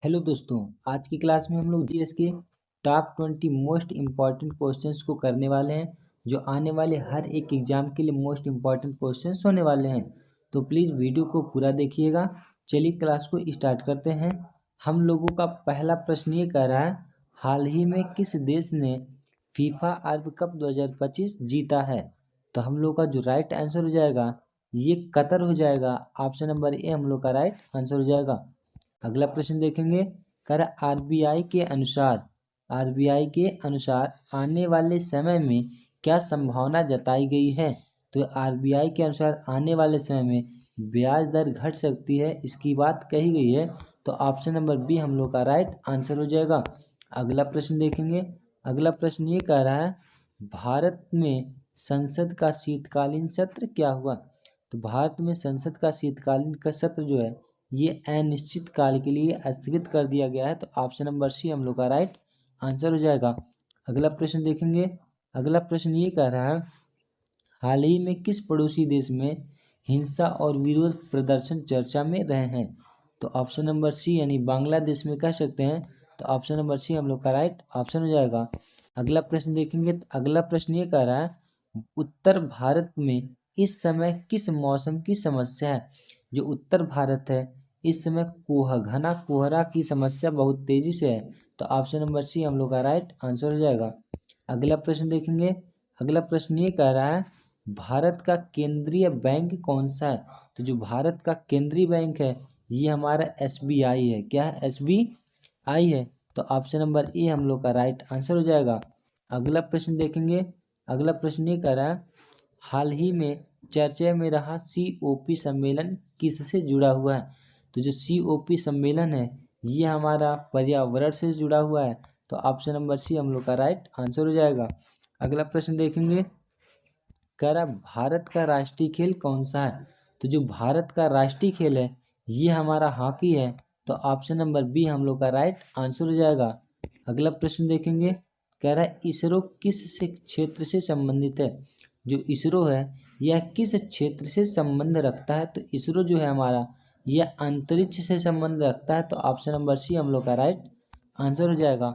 Hello दोस्तों, आज की क्लास में हम लोग जीएस के टॉप 20 मोस्ट इम्पॉर्टेंट क्वेश्चंस को करने वाले हैं, जो आने वाले हर एक एग्जाम के लिए मोस्ट इम्पॉर्टेंट क्वेश्चंस होने वाले हैं। तो प्लीज़ वीडियो को पूरा देखिएगा। चलिए क्लास को स्टार्ट करते हैं। हम लोगों का पहला प्रश्न ये कह रहा है, हाल ही में किस देश ने फीफा अर्ब कप 2025 जीता है? तो हम लोग का जो राइट आंसर हो जाएगा ये कतर हो जाएगा। ऑप्शन नंबर ए हम लोग का राइट आंसर हो जाएगा। अगला प्रश्न देखेंगे, कर आरबीआई के अनुसार आने वाले समय में क्या संभावना जताई गई है? तो आरबीआई के अनुसार आने वाले समय में ब्याज दर घट सकती है, इसकी बात कही गई है। तो ऑप्शन नंबर बी हम लोग का राइट आंसर हो जाएगा। अगला प्रश्न देखेंगे। अगला प्रश्न ये कह रहा है, भारत में संसद का शीतकालीन सत्र क्या हुआ? तो भारत में संसद का शीतकालीन का सत्र जो है ये अनिश्चित काल के लिए स्थगित कर दिया गया है। तो ऑप्शन नंबर सी हम लोग का राइट आंसर हो जाएगा। अगला प्रश्न देखेंगे। अगला प्रश्न ये कह रहा है, हाल ही में किस पड़ोसी देश में हिंसा और विरोध प्रदर्शन चर्चा में रहे हैं? तो ऑप्शन नंबर सी यानी बांग्लादेश में कह सकते हैं। तो ऑप्शन नंबर सी हम लोग का राइट ऑप्शन हो जाएगा। अगला प्रश्न देखेंगे। तो अगला प्रश्न ये कह रहा है, उत्तर भारत में इस समय किस मौसम की समस्या है? जो उत्तर भारत है इस समय घना कोहरा की समस्या बहुत तेजी से है। तो ऑप्शन नंबर सी हम लोग का राइट आंसर हो जाएगा। अगला प्रश्न देखेंगे। अगला प्रश्न ये कह रहा है, भारत का केंद्रीय बैंक कौन सा है? तो जो भारत का केंद्रीय बैंक है ये हमारा एसबीआई है। क्या है? एसबीआई है। तो ऑप्शन नंबर ए हम लोग का राइट आंसर हो जाएगा। अगला प्रश्न देखेंगे। अगला प्रश्न ये कह रहा है, हाल ही में चर्चा में रहा सीओपी सम्मेलन किससे जुड़ा हुआ है? तो जो सीओपी सम्मेलन है ये हमारा पर्यावरण से जुड़ा हुआ है। तो ऑप्शन नंबर सी हम लोग का राइट आंसर हो जाएगा। अगला प्रश्न देखेंगे। कह रहा भारत का राष्ट्रीय खेल कौन सा है? तो जो भारत का राष्ट्रीय खेल है ये हमारा हॉकी है। तो ऑप्शन नंबर बी हम लोग का राइट आंसर हो जाएगा। अगला प्रश्न देखेंगे। कह रहा है इसरो किस से क्षेत्र से संबंधित है? जो इसरो है यह किस क्षेत्र से संबंध रखता है? तो इसरो जो है हमारा यह अंतरिक्ष से संबंध रखता है। तो ऑप्शन नंबर सी हम लोग का राइट आंसर हो जाएगा।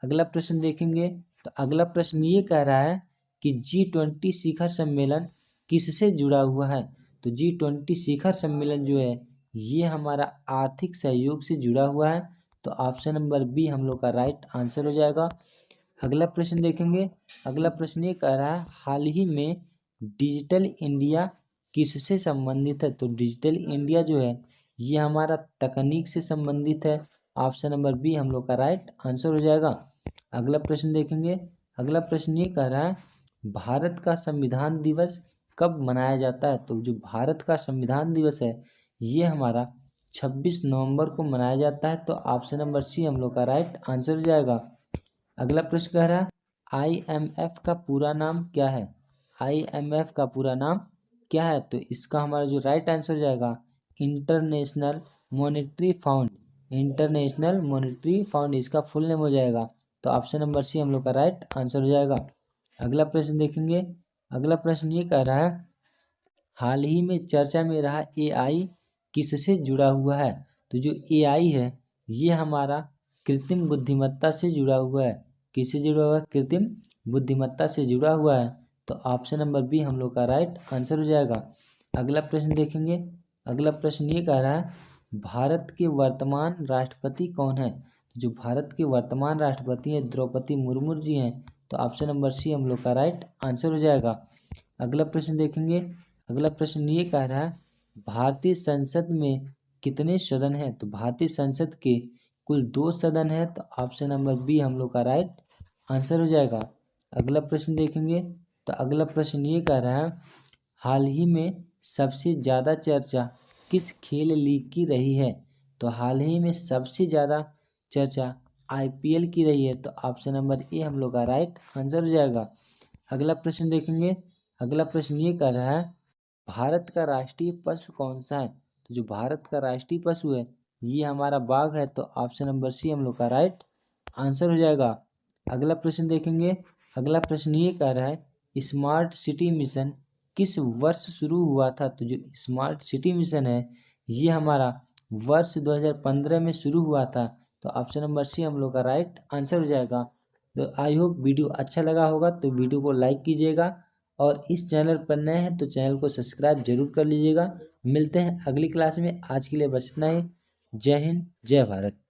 अगला प्रश्न देखेंगे। तो अगला प्रश्न ये कह रहा है कि G20 शिखर सम्मेलन किससे जुड़ा हुआ है? तो G20 शिखर सम्मेलन जो है ये हमारा आर्थिक सहयोग से जुड़ा हुआ है। तो ऑप्शन नंबर बी हम लोग का राइट आंसर हो जाएगा। अगला प्रश्न देखेंगे। अगला प्रश्न ये कह रहा है, हाल ही में डिजिटल इंडिया किससे संबंधित है? तो डिजिटल इंडिया जो है ये हमारा तकनीक से संबंधित है। ऑप्शन नंबर बी हम लोग का राइट आंसर हो जाएगा। अगला प्रश्न देखेंगे। अगला प्रश्न ये कह रहा है, भारत का संविधान दिवस कब मनाया जाता है? तो जो भारत का संविधान दिवस है ये हमारा 26 नवंबर को मनाया जाता है। तो ऑप्शन नंबर सी हम लोग का राइट आंसर हो जाएगा। अगला प्रश्न कह रहा है, आईएमएफ का पूरा नाम क्या है? आईएमएफ का पूरा नाम क्या है? तो इसका हमारा जो राइट आंसर हो जाएगा, international monetary found. International monetary found इसका फुल नेम हो जाएगा। तो ऑप्शन नंबर सी हम लोग का राइट आंसर हो जाएगा। अगला प्रश्न देखेंगे। अगला प्रश्न ये कह रहा है, हाल ही में चर्चा में रहा एआई किससे जुड़ा हुआ है? तो जो एआई है ये हमारा कृत्रिम बुद्धिमत्ता से जुड़ा हुआ है। किससे जुड़ा हुआ है? कृत्रिम बुद्धिमत्ता से जुड़ा हुआ है। तो ऑप्शन नंबर बी हम लोग का राइट आंसर हो जाएगा। अगला प्रश्न देखेंगे। अगला प्रश्न ये कह रहा है, भारत के वर्तमान राष्ट्रपति कौन है? तो जो भारत के वर्तमान राष्ट्रपति हैं द्रौपदी मुर्मू जी हैं। तो ऑप्शन नंबर सी हम लोग का राइट आंसर हो जाएगा। अगला प्रश्न देखेंगे। अगला प्रश्न ये कह रहा है, भारतीय संसद में कितने सदन हैं? तो भारतीय संसद के कुल 2 सदन है। तो ऑप्शन नंबर बी हम लोग का राइट आंसर हो जाएगा। अगला प्रश्न देखेंगे। तो अगला प्रश्न ये कह रहा है, हाल ही में सबसे ज़्यादा चर्चा किस खेल लीग की रही है? तो हाल ही में सबसे ज़्यादा चर्चा आईपीएल की रही है। तो ऑप्शन नंबर ए हम लोग का राइट आंसर हो जाएगा। अगला प्रश्न देखेंगे। अगला प्रश्न ये कह रहा है, भारत का राष्ट्रीय पशु कौन सा है? तो जो भारत का राष्ट्रीय पशु है ये हमारा बाघ है। तो ऑप्शन नंबर सी हम लोग का राइट आंसर हो जाएगा। अगला प्रश्न देखेंगे। अगला प्रश्न ये कह रहा है, स्मार्ट सिटी मिशन किस वर्ष शुरू हुआ था? तो जो स्मार्ट सिटी मिशन है ये हमारा वर्ष 2015 में शुरू हुआ था। तो ऑप्शन नंबर सी हम लोग का राइट आंसर हो जाएगा। तो आई होप वीडियो अच्छा लगा होगा, तो वीडियो को लाइक कीजिएगा और इस चैनल पर नए हैं तो चैनल को सब्सक्राइब जरूर कर लीजिएगा। मिलते हैं अगली क्लास में, आज के लिए बस इतना ही। जय हिंद, जय भारत।